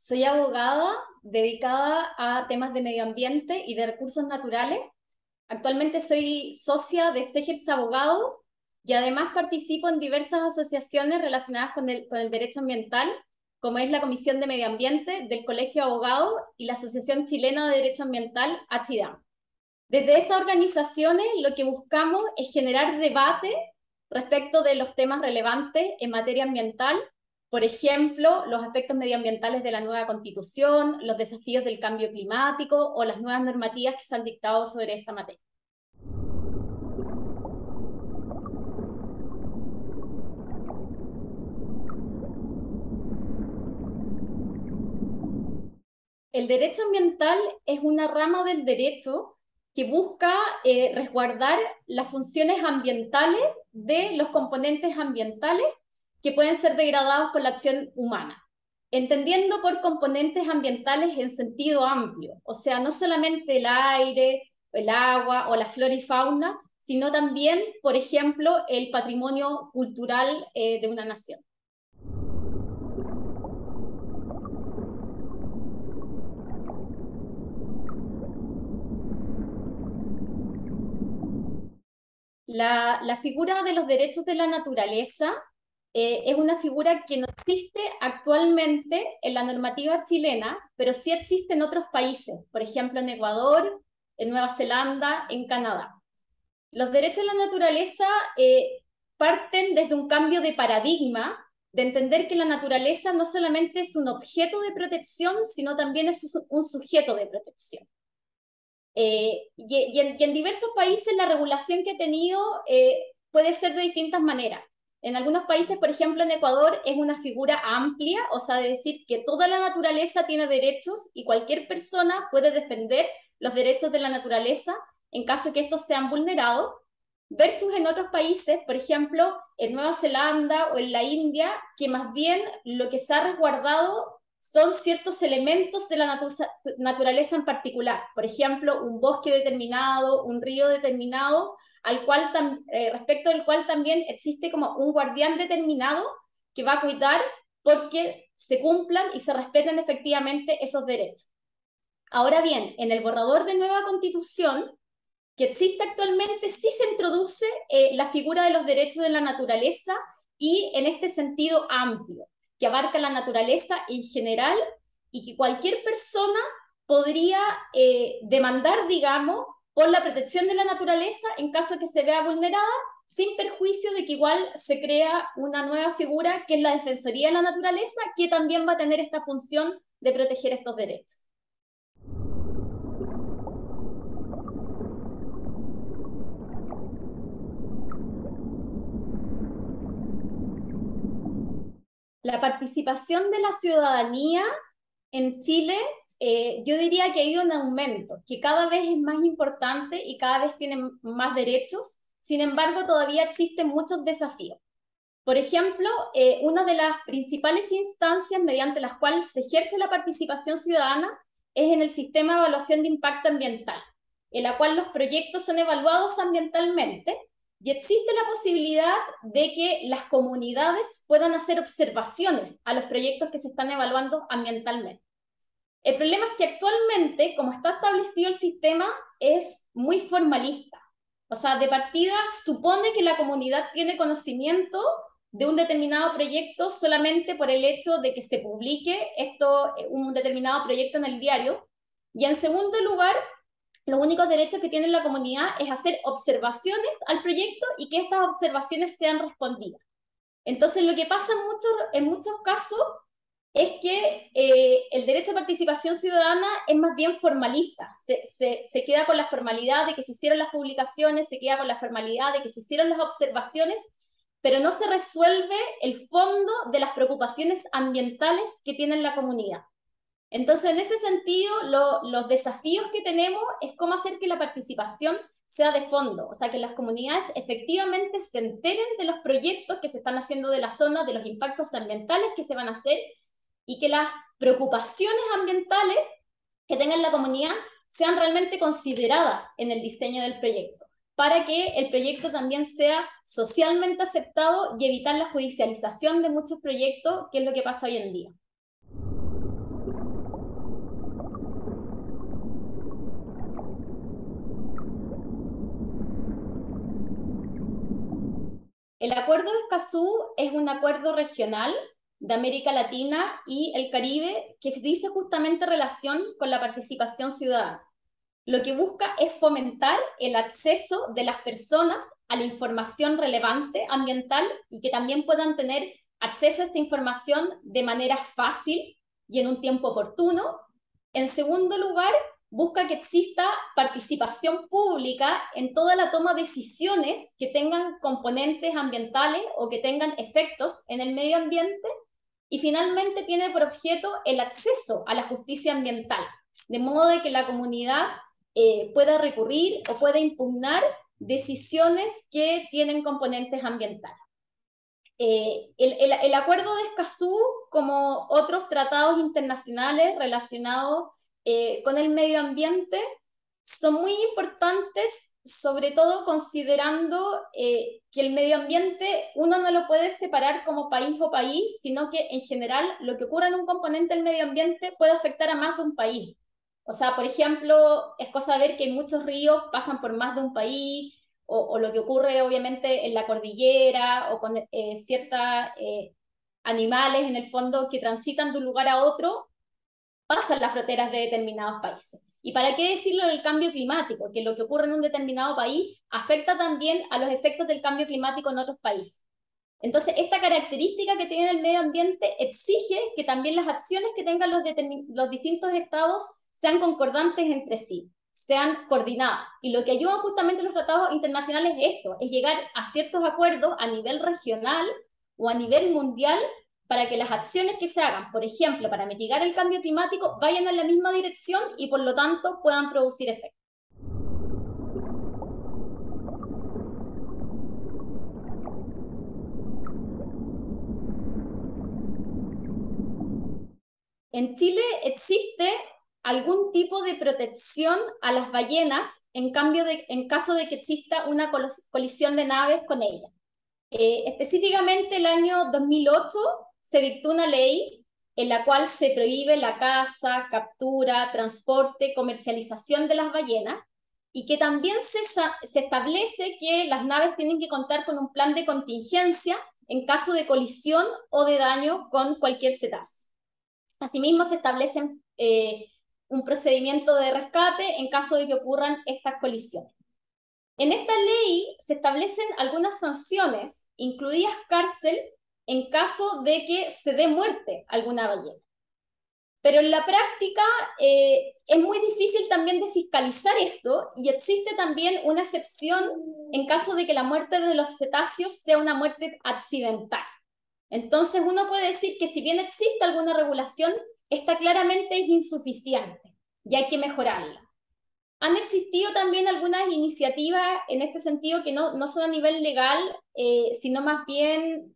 Soy abogada dedicada a temas de medio ambiente y de recursos naturales. Actualmente soy socia de Segers Abogado y además participo en diversas asociaciones relacionadas con el derecho ambiental, como es la Comisión de Medio Ambiente del Colegio de Abogados y la Asociación Chilena de Derecho Ambiental, ACHIDAM. Desde esas organizaciones lo que buscamos es generar debate respecto de los temas relevantes en materia ambiental, por ejemplo, los aspectos medioambientales de la nueva Constitución, los desafíos del cambio climático o las nuevas normativas que se han dictado sobre esta materia. El derecho ambiental es una rama del derecho que busca resguardar las funciones ambientales de los componentes ambientales que pueden ser degradados por la acción humana, entendiendo por componentes ambientales en sentido amplio, o sea, no solamente el aire, el agua o la flora y fauna, sino también, por ejemplo, el patrimonio cultural de una nación. La figura de los derechos de la naturaleza es una figura que no existe actualmente en la normativa chilena, pero sí existe en otros países, por ejemplo en Ecuador, en Nueva Zelanda, en Canadá. Los derechos de la naturaleza parten desde un cambio de paradigma, de entender que la naturaleza no solamente es un objeto de protección, sino también es un sujeto de protección. Y en diversos países la regulación que ha tenido puede ser de distintas maneras. En algunos países, por ejemplo en Ecuador, es una figura amplia, o sea, de decir que toda la naturaleza tiene derechos y cualquier persona puede defender los derechos de la naturaleza en caso de que estos sean vulnerados, versus en otros países, por ejemplo, en Nueva Zelanda o en la India, que más bien lo que se ha resguardado son ciertos elementos de la naturaleza en particular. Por ejemplo, un bosque determinado, un río determinado, respecto al cual también existe como un guardián determinado que va a cuidar porque se cumplan y se respeten efectivamente esos derechos. Ahora bien, en el borrador de nueva Constitución que existe actualmente, sí se introduce la figura de los derechos de la naturaleza y en este sentido amplio, que abarca la naturaleza en general y que cualquier persona podría demandar, digamos, por la protección de la naturaleza en caso que se vea vulnerada, sin perjuicio de que igual se crea una nueva figura que es la Defensoría de la Naturaleza, que también va a tener esta función de proteger estos derechos. La participación de la ciudadanía en Chile, yo diría que ha ido en aumento, que cada vez es más importante y cada vez tiene más derechos. Sin embargo, todavía existen muchos desafíos. Por ejemplo, una de las principales instancias mediante las cuales se ejerce la participación ciudadana es en el sistema de evaluación de impacto ambiental, en la cual los proyectos son evaluados ambientalmente y existe la posibilidad de que las comunidades puedan hacer observaciones a los proyectos que se están evaluando ambientalmente. El problema es que actualmente, como está establecido el sistema, es muy formalista. O sea, de partida supone que la comunidad tiene conocimiento de un determinado proyecto solamente por el hecho de que se publique un determinado proyecto en el diario. Y en segundo lugar, los únicos derechos que tiene la comunidad es hacer observaciones al proyecto y que estas observaciones sean respondidas. Entonces, lo que pasa en muchos casos es que el derecho a participación ciudadana es más bien formalista. Se queda con la formalidad de que se hicieron las publicaciones, se queda con la formalidad de que se hicieron las observaciones, pero no se resuelve el fondo de las preocupaciones ambientales que tiene la comunidad. Entonces, en ese sentido, los desafíos que tenemos es cómo hacer que la participación sea de fondo, o sea, que las comunidades efectivamente se enteren de los proyectos que se están haciendo de la zona, de los impactos ambientales que se van a hacer y que las preocupaciones ambientales que tenga la comunidad sean realmente consideradas en el diseño del proyecto, para que el proyecto también sea socialmente aceptado y evitar la judicialización de muchos proyectos, que es lo que pasa hoy en día. El Acuerdo de Escazú es un acuerdo regional de América Latina y el Caribe que dice justamente relación con la participación ciudadana. Lo que busca es fomentar el acceso de las personas a la información relevante ambiental y que también puedan tener acceso a esta información de manera fácil y en un tiempo oportuno. En segundo lugar, busca que exista participación pública en toda la toma de decisiones que tengan componentes ambientales o que tengan efectos en el medio ambiente. Y finalmente tiene por objeto el acceso a la justicia ambiental, de modo de que la comunidad pueda recurrir o pueda impugnar decisiones que tienen componentes ambientales. El Acuerdo de Escazú, como otros tratados internacionales relacionados con el medio ambiente, son muy importantes, sobre todo considerando que el medio ambiente uno no lo puede separar como país o país, sino que en general lo que ocurre en un componente del medio ambiente puede afectar a más de un país. O sea, por ejemplo, es cosa ver que muchos ríos pasan por más de un país, o lo que ocurre obviamente en la cordillera o con ciertos animales en el fondo que transitan de un lugar a otro, pasan las fronteras de determinados países. ¿Y para qué decirlo del cambio climático? Que lo que ocurre en un determinado país afecta también a los efectos del cambio climático en otros países. Entonces, esta característica que tiene el medio ambiente exige que también las acciones que tengan los distintos estados sean concordantes entre sí, sean coordinadas. Y lo que ayudan justamente los tratados internacionales es esto, es llegar a ciertos acuerdos a nivel regional o a nivel mundial para que las acciones que se hagan, por ejemplo, para mitigar el cambio climático, vayan en la misma dirección y por lo tanto puedan producir efectos. En Chile existe algún tipo de protección a las ballenas en caso de que exista una colisión de naves con ellas. Específicamente el año 2008 se dictó una ley en la cual se prohíbe la caza, captura, transporte, comercialización de las ballenas y que también se establece que las naves tienen que contar con un plan de contingencia en caso de colisión o de daño con cualquier cetáceo. Asimismo, se establece un procedimiento de rescate en caso de que ocurran estas colisiones. En esta ley se establecen algunas sanciones, incluidas cárcel, en caso de que se dé muerte a alguna ballena. Pero en la práctica es muy difícil también de fiscalizar esto y existe también una excepción en caso de que la muerte de los cetáceos sea una muerte accidental. Entonces uno puede decir que si bien existe alguna regulación, esta claramente es insuficiente y hay que mejorarla. Han existido también algunas iniciativas en este sentido que no son a nivel legal, sino más bien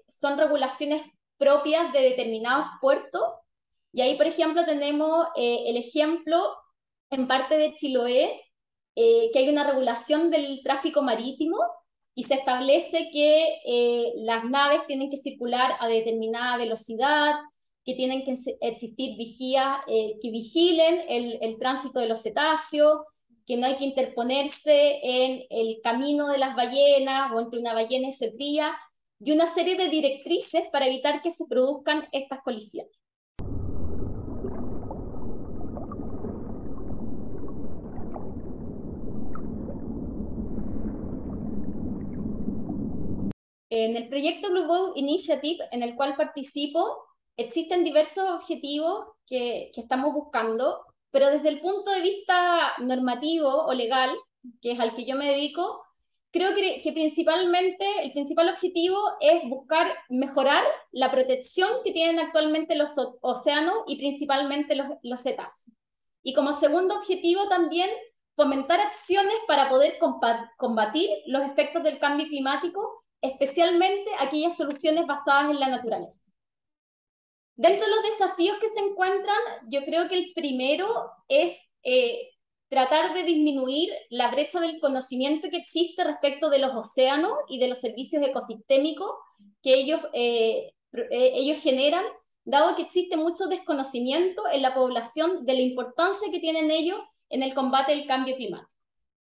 son regulaciones propias de determinados puertos. Y ahí, por ejemplo, tenemos el ejemplo en parte de Chiloé, que hay una regulación del tráfico marítimo y se establece que las naves tienen que circular a determinada velocidad, que tienen que existir vigías que vigilen el tránsito de los cetáceos, que no hay que interponerse en el camino de las ballenas o entre una ballena y su cría, y una serie de directrices para evitar que se produzcan estas colisiones. En el proyecto Blue Boat Initiative, en el cual participo, existen diversos objetivos que estamos buscando, pero desde el punto de vista normativo o legal, que es al que yo me dedico, creo que principalmente el principal objetivo es buscar mejorar la protección que tienen actualmente los océanos y principalmente los cetáceos. Y como segundo objetivo también fomentar acciones para poder combatir los efectos del cambio climático, especialmente aquellas soluciones basadas en la naturaleza. Dentro de los desafíos que se encuentran, yo creo que el primero es tratar de disminuir la brecha del conocimiento que existe respecto de los océanos y de los servicios ecosistémicos que ellos generan, dado que existe mucho desconocimiento en la población de la importancia que tienen ellos en el combate del cambio climático.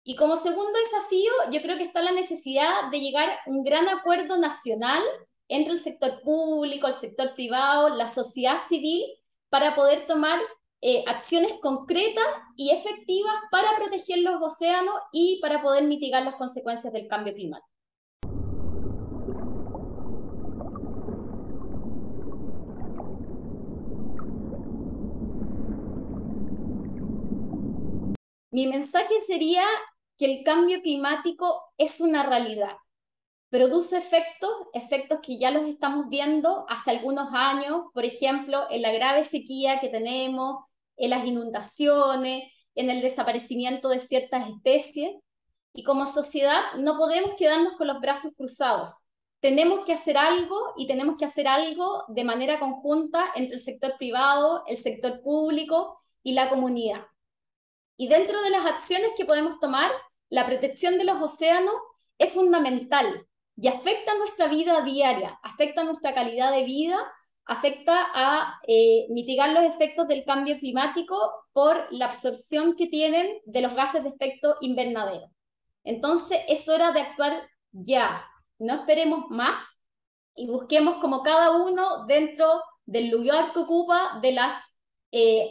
Y como segundo desafío, yo creo que está la necesidad de llegar a un gran acuerdo nacional entre el sector público, el sector privado, la sociedad civil, para poder tomar acciones concretas y efectivas para proteger los océanos y para poder mitigar las consecuencias del cambio climático. Mi mensaje sería que el cambio climático es una realidad. Produce efectos, efectos que ya los estamos viendo hace algunos años, por ejemplo, en la grave sequía que tenemos, en las inundaciones, en el desaparecimiento de ciertas especies. Y como sociedad no podemos quedarnos con los brazos cruzados. Tenemos que hacer algo y tenemos que hacer algo de manera conjunta entre el sector privado, el sector público y la comunidad. Y dentro de las acciones que podemos tomar, la protección de los océanos es fundamental y afecta nuestra vida diaria, afecta nuestra calidad de vida, afecta a mitigar los efectos del cambio climático por la absorción que tienen de los gases de efecto invernadero. Entonces es hora de actuar ya, no esperemos más y busquemos como cada uno dentro del lugar que ocupa, de las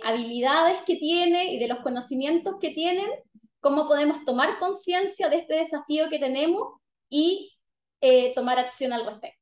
habilidades que tiene y de los conocimientos que tienen, cómo podemos tomar conciencia de este desafío que tenemos y tomar acción al respecto.